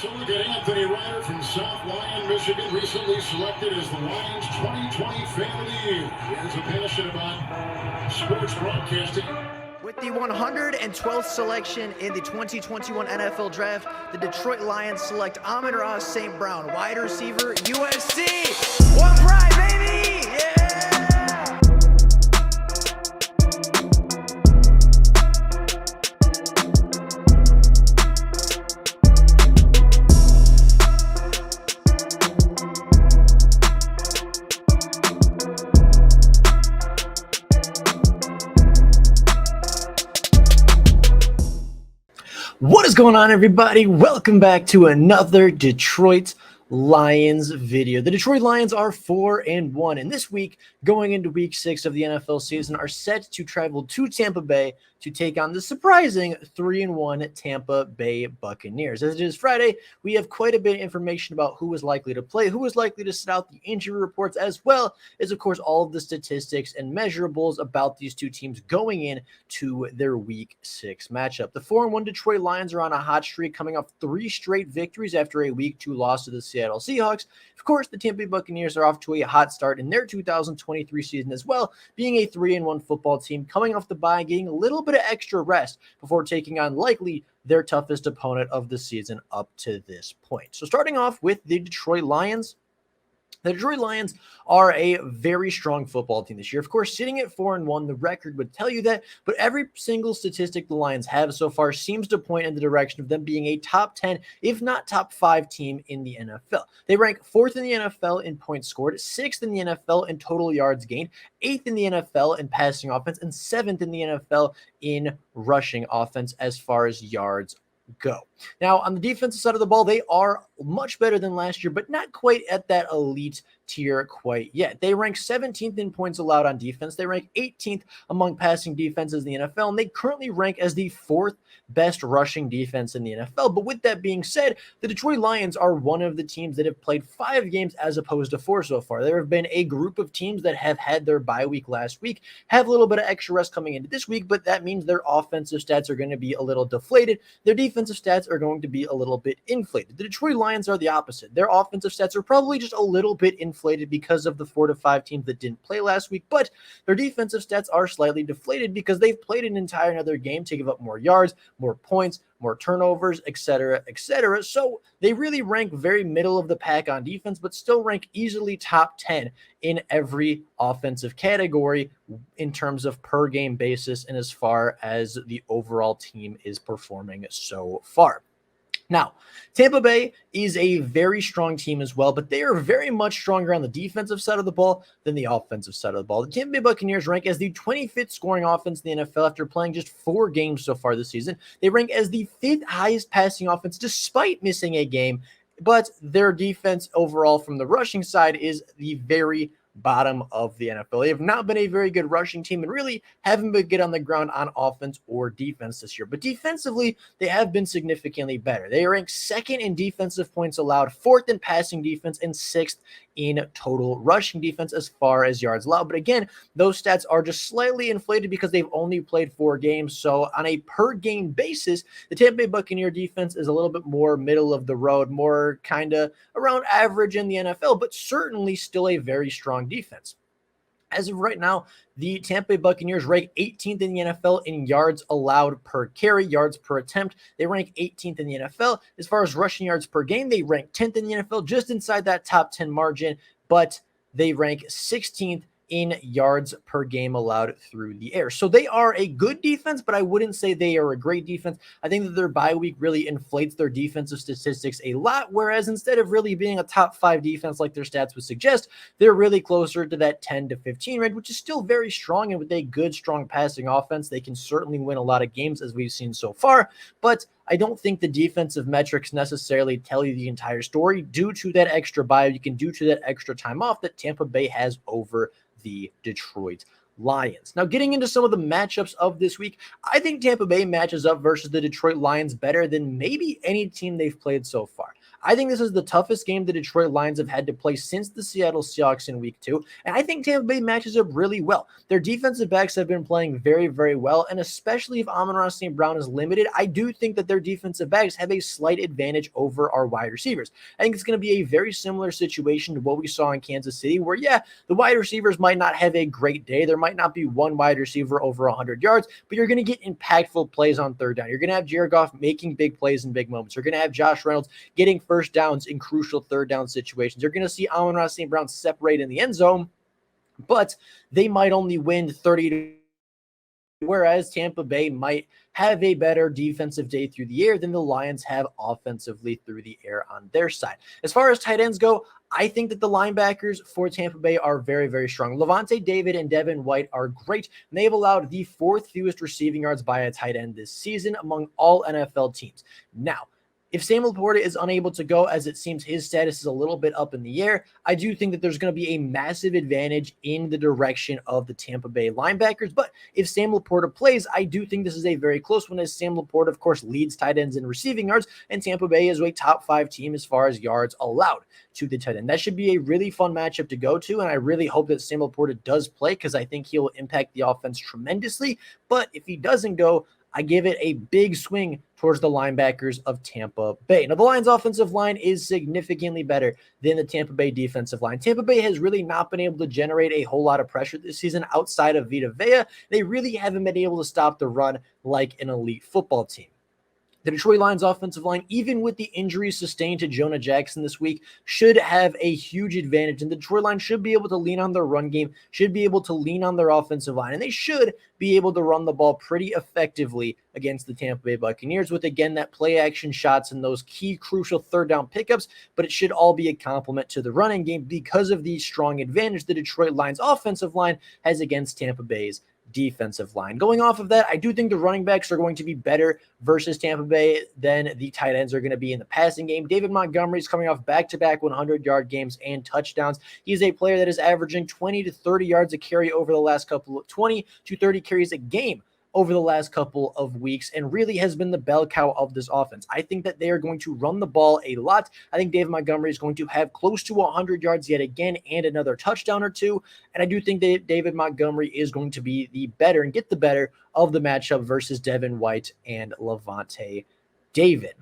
So look at Anthony Ryder from South Lyon, Michigan, recently selected as the Lions 2020 Fan of the Year. He has a passion about sports broadcasting. With the 112th selection in the 2021 NFL Draft, the Detroit Lions select Amon-Ra St. Brown, wide receiver, USC. One pride, baby! Yeah! What is going on, everybody? Welcome back to another Detroit Lions video. The Detroit Lions are 4-1, and this week, going into week 6 of the NFL season, are set to travel to Tampa Bay to take on the surprising 3-1 Tampa Bay Buccaneers. As it is Friday, we have quite a bit of information about who is likely to play, who is likely to sit out, the injury reports, as well as, of course, all of the statistics and measurables about these two teams going in to their week 6 matchup. The 4-1 Detroit Lions are on a hot streak, coming off 3 straight victories after a week 2 loss to the Seattle Seahawks. Of course, the Tampa Bay Buccaneers are off to a hot start in their 2023 season as well, being a 3-1 football team, coming off the bye, getting a little bit of extra rest before taking on likely their toughest opponent of the season up to this point. So starting off with the Detroit Lions. The Detroit Lions are a very strong football team this year. Of course, sitting at 4-1, the record would tell you that, but every single statistic the Lions have so far seems to point in the direction of them being a top 10, if not top 5 team in the NFL. They rank 4th in the NFL in points scored, 6th in the NFL in total yards gained, 8th in the NFL in passing offense, and 7th in the NFL in rushing offense as far as yards go. Now, on the defensive side of the ball, they are much better than last year, but not quite at that elite tier quite yet. They rank 17th in points allowed on defense. They rank 18th among passing defenses in the NFL, and they currently rank as the 4th best rushing defense in the NFL. But with that being said, the Detroit Lions are one of the teams that have played 5 games as opposed to 4 so far. There have been a group of teams that have had their bye week last week, have a little bit of extra rest coming into this week, but that means their offensive stats are going to be a little deflated. Their defensive stats are going to be a little bit inflated. The Detroit Lions are the opposite. Their offensive stats are probably just a little bit inflated because of the 4 to 5 teams that didn't play last week, but their defensive stats are slightly deflated because they've played an entire another game to give up more yards, more points, more turnovers, etc., etc. So they really rank very middle of the pack on defense, but still rank easily top 10 in every offensive category in terms of per game basis and as far as the overall team is performing so far. Now, Tampa Bay is a very strong team as well, but they are very much stronger on the defensive side of the ball than the offensive side of the ball. The Tampa Bay Buccaneers rank as the 25th scoring offense in the NFL after playing just 4 games so far this season. They rank as the 5th highest passing offense despite missing a game, but their defense overall from the rushing side is the very bottom of the NFL. They have not been a very good rushing team and really haven't been good on the ground on offense or defense this year. But defensively, they have been significantly better. They rank 2nd in defensive points allowed, 4th in passing defense, and 6th in total rushing defense as far as yards allowed. But again, those stats are just slightly inflated because they've only played 4 games. So on a per game basis, the Tampa Bay Buccaneer defense is a little bit more middle of the road, more kind of around average in the NFL, but certainly still a very strong defense. As of right now, the Tampa Bay Buccaneers rank 18th in the NFL in yards allowed per carry, yards per attempt. They rank 18th in the NFL. As far as rushing yards per game, they rank 10th in the NFL, just inside that top 10 margin, but they rank 16th in yards per game allowed through the air. So they are a good defense, but I wouldn't say they are a great defense. I think that their bye week really inflates their defensive statistics a lot, whereas instead of really being a top 5 defense like their stats would suggest, they're really closer to that 10 to 15 range, which is still very strong. And with a good, strong passing offense, they can certainly win a lot of games as we've seen so far. But I don't think the defensive metrics necessarily tell you the entire story due to that extra bye week and due to that extra time off that Tampa Bay has over the Detroit Lions. Now, getting into some of the matchups of this week, I think Tampa Bay matches up versus the Detroit Lions better than maybe any team they've played so far. I think this is the toughest game the Detroit Lions have had to play since the Seattle Seahawks in week 2. And I think Tampa Bay matches up really well. Their defensive backs have been playing very, very well. And especially if Amon-Ra St. Brown is limited, I do think that their defensive backs have a slight advantage over our wide receivers. I think it's going to be a very similar situation to what we saw in Kansas City, where, yeah, the wide receivers might not have a great day. There might not be one wide receiver over 100 yards, but you're going to get impactful plays on third down. You're going to have Jared Goff making big plays in big moments. You're going to have Josh Reynolds getting first downs in crucial third down situations. You're going to see Amon-Ra St. Brown separate in the end zone, but they might only win 30 to, whereas Tampa Bay might have a better defensive day through the air than the Lions have offensively through the air on their side. As far as tight ends go, I think that the linebackers for Tampa Bay are very, very strong. Lavonte David and Devin White are great, and they've allowed the 4th fewest receiving yards by a tight end this season among all NFL teams. Now, if Sam Laporta is unable to go, as it seems his status is a little bit up in the air, I do think that there's going to be a massive advantage in the direction of the Tampa Bay linebackers. But if Sam Laporta plays, I do think this is a very close one, as Sam Laporta, of course, leads tight ends in receiving yards, and Tampa Bay is a top 5 team as far as yards allowed to the tight end. That should be a really fun matchup to go to, and I really hope that Sam Laporta does play, because I think he'll impact the offense tremendously. But if he doesn't go, I give it a big swing towards the linebackers of Tampa Bay. Now, the Lions' offensive line is significantly better than the Tampa Bay defensive line. Tampa Bay has really not been able to generate a whole lot of pressure this season outside of Vita Vea. They really haven't been able to stop the run like an elite football team. The Detroit Lions offensive line, even with the injuries sustained to Jonah Jackson this week, should have a huge advantage. And the Detroit Lions should be able to lean on their run game, should be able to lean on their offensive line. And they should be able to run the ball pretty effectively against the Tampa Bay Buccaneers with, again, that play action shots and those key crucial third down pickups. But it should all be a compliment to the running game because of the strong advantage the Detroit Lions offensive line has against Tampa Bay's defensive line. Going off of that, I do think the running backs are going to be better versus Tampa Bay than the tight ends are going to be in the passing game. David Montgomery is coming off back-to-back 100-yard games and touchdowns. He's a player that is averaging 20 to 30 yards a carry over the last 20 to 30 carries a game over the last couple of weeks, and really has been the bell cow of this offense. I think that they are going to run the ball a lot. I think David Montgomery is going to have close to 100 yards yet again and another touchdown or two. And I do think that David Montgomery is going to be the better and get the better of the matchup versus Devin White and Lavonte David.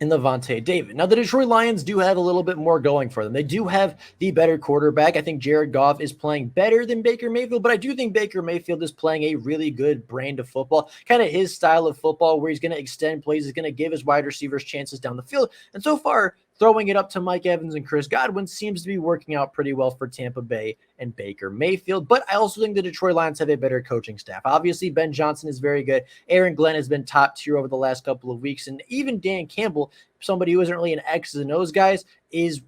Now, the Detroit Lions do have a little bit more going for them. They do have the better quarterback. I think Jared Goff is playing better than Baker Mayfield, but I do think Baker Mayfield is playing a really good brand of football, kind of his style of football, where he's going to extend plays, he's going to give his wide receivers chances down the field. And so far, throwing it up to Mike Evans and Chris Godwin seems to be working out pretty well for Tampa Bay and Baker Mayfield. But I also think the Detroit Lions have a better coaching staff. Obviously, Ben Johnson is very good. Aaron Glenn has been top tier over the last couple of weeks. And even Dan Campbell, somebody who isn't really an X's and O's guy, is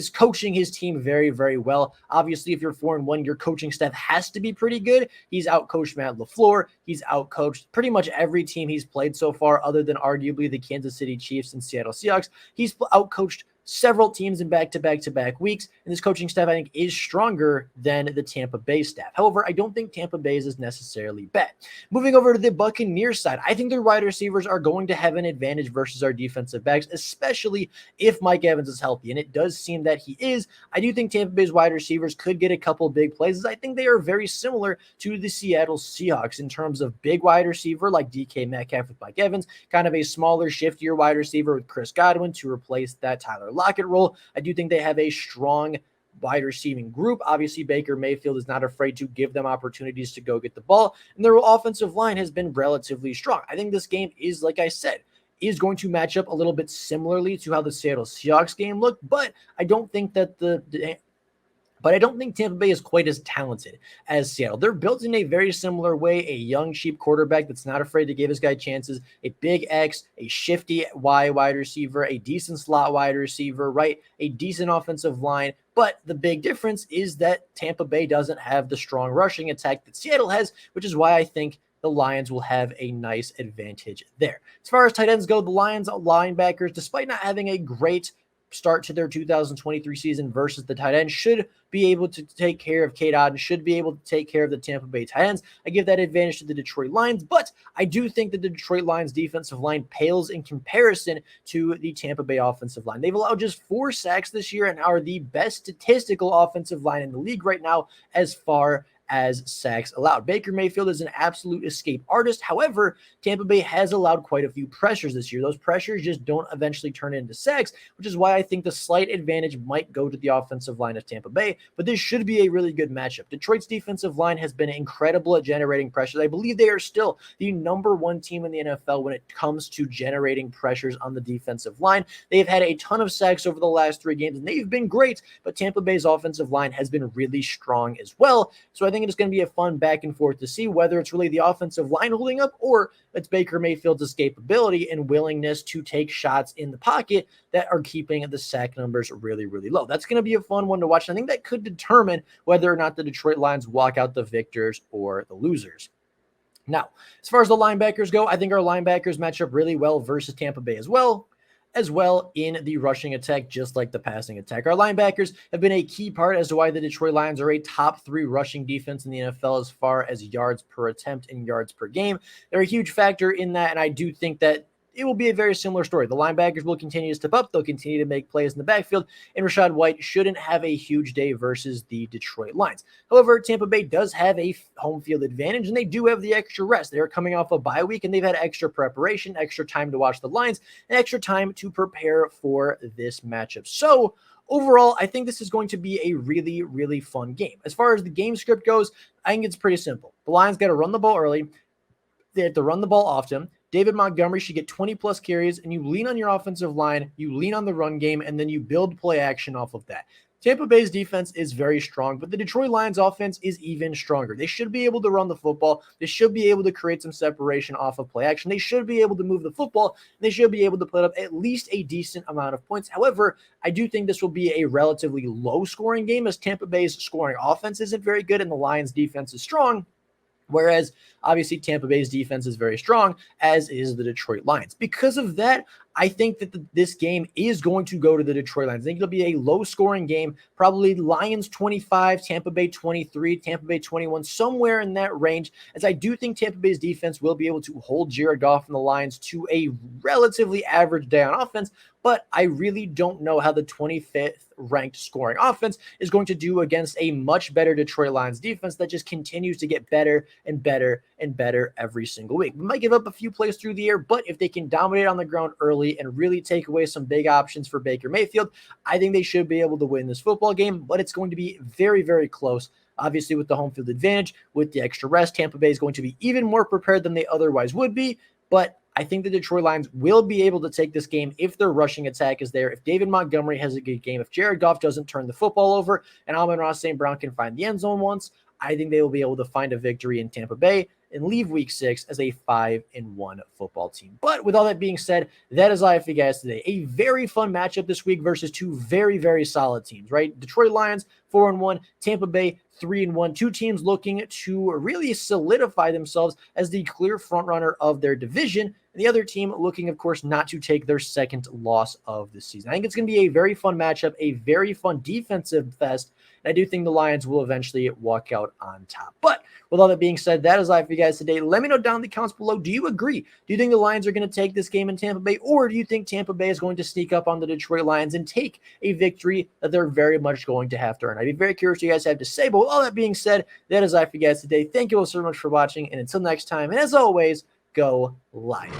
coaching his team very, very well. Obviously, if you're 4-1, your coaching staff has to be pretty good. He's outcoached Matt LaFleur. He's outcoached pretty much every team he's played so far, other than arguably the Kansas City Chiefs and Seattle Seahawks. He's outcoached several teams in back-to-back weeks, and this coaching staff, I think, is stronger than the Tampa Bay staff. However, I don't think Tampa Bay's is necessarily bad. Moving over to the Buccaneers side, I think their wide receivers are going to have an advantage versus our defensive backs, especially if Mike Evans is healthy, and it does seem that he is. I do think Tampa Bay's wide receivers could get a couple big plays. I think they are very similar to the Seattle Seahawks in terms of big wide receiver like DK Metcalf with Mike Evans, kind of a smaller, shiftier wide receiver with Chris Godwin to replace that Tyler Lockett role. I do think they have a strong wide receiving group. Obviously, Baker Mayfield is not afraid to give them opportunities to go get the ball, and their offensive line has been relatively strong. I think this game is, like I said, is going to match up a little bit similarly to how the Seattle Seahawks game looked, but I don't think that But I don't think Tampa Bay is quite as talented as Seattle. They're built in a very similar way, a young, cheap quarterback that's not afraid to give his guy chances, a big X, a shifty Y wide receiver, a decent slot wide receiver, right? A decent offensive line. But the big difference is that Tampa Bay doesn't have the strong rushing attack that Seattle has, which is why I think the Lions will have a nice advantage there. As far as tight ends go, the Lions linebackers, despite not having a great start to their 2023 season versus the tight end should be able to take care of Cade Otton, should be able to take care of the Tampa Bay tight ends. I give that advantage to the Detroit Lions, but I do think that the Detroit Lions defensive line pales in comparison to the Tampa Bay offensive line. They've allowed just 4 sacks this year and are the best statistical offensive line in the league right now as far as sacks allowed. Baker Mayfield is an absolute escape artist. However, Tampa Bay has allowed quite a few pressures this year. Those pressures just don't eventually turn into sacks, which is why I think the slight advantage might go to the offensive line of Tampa Bay, but this should be a really good matchup. Detroit's defensive line has been incredible at generating pressures. I believe they are still the number 1 team in the NFL when it comes to generating pressures on the defensive line. They've had a ton of sacks over the last 3 games, and they've been great, but Tampa Bay's offensive line has been really strong as well. So I think it's going to be a fun back and forth to see whether it's really the offensive line holding up or it's Baker Mayfield's escapability and willingness to take shots in the pocket that are keeping the sack numbers really, really low. That's going to be a fun one to watch. I think that could determine whether or not the Detroit Lions walk out the victors or the losers. Now, as far as the linebackers go, I think our linebackers match up really well versus Tampa Bay as well in the rushing attack, just like the passing attack. Our linebackers have been a key part as to why the Detroit Lions are a top 3 rushing defense in the NFL as far as yards per attempt and yards per game. They're a huge factor in that, and I do think that it will be a very similar story. The linebackers will continue to step up. They'll continue to make plays in the backfield, and Rachaad White shouldn't have a huge day versus the Detroit Lions. However, Tampa Bay does have a home field advantage, and they do have the extra rest. They're coming off a bye week, and they've had extra preparation, extra time to watch the Lions, and extra time to prepare for this matchup. So overall, I think this is going to be a really, really fun game. As far as the game script goes, I think it's pretty simple. The Lions got to run the ball early. They have to run the ball often. David Montgomery should get 20-plus carries, and you lean on your offensive line, you lean on the run game, and then you build play action off of that. Tampa Bay's defense is very strong, but the Detroit Lions offense is even stronger. They should be able to run the football. They should be able to create some separation off of play action. They should be able to move the football. They should be able to put up at least a decent amount of points. However, I do think this will be a relatively low-scoring game as Tampa Bay's scoring offense isn't very good and the Lions' defense is strong. Whereas, obviously, Tampa Bay's defense is very strong, as is the Detroit Lions. Because of that, I think that this game is going to go to the Detroit Lions. I think it'll be a low-scoring game, probably Lions 25, Tampa Bay 23, Tampa Bay 21, somewhere in that range, as I do think Tampa Bay's defense will be able to hold Jared Goff and the Lions to a relatively average day on offense, but I really don't know how the 25th ranked scoring offense is going to do against a much better Detroit Lions defense that just continues to get better and better and better every single week. We might give up a few plays through the air, but if they can dominate on the ground early and really take away some big options for Baker Mayfield, I think they should be able to win this football game, but it's going to be very, very close. Obviously, with the home field advantage, with the extra rest, Tampa Bay is going to be even more prepared than they otherwise would be, but I think the Detroit Lions will be able to take this game if their rushing attack is there, if David Montgomery has a good game, if Jared Goff doesn't turn the football over, and Amon-Ra St. Brown can find the end zone once, I think they will be able to find a victory in Tampa Bay and leave week 6 as a 5-1 football team. But with all that being said, that is all I have for you guys today. A very fun matchup this week versus 2 very, very solid teams, right? Detroit Lions 4-1, Tampa Bay 3-1. 2 teams looking to really solidify themselves as the clear frontrunner of their division. And the other team looking, of course, not to take their second loss of the season. I think it's going to be a very fun matchup, a very fun defensive fest. And I do think the Lions will eventually walk out on top. But with all that being said, that is all for you guys today. Let me know down in the comments below. Do you agree? Do you think the Lions are going to take this game in Tampa Bay? Or do you think Tampa Bay is going to sneak up on the Detroit Lions and take a victory that they're very much going to have to earn? I'd be very curious what you guys have to say. But with all that being said, that is all for you guys today. Thank you all so much for watching. And until next time, and as always, go Lions.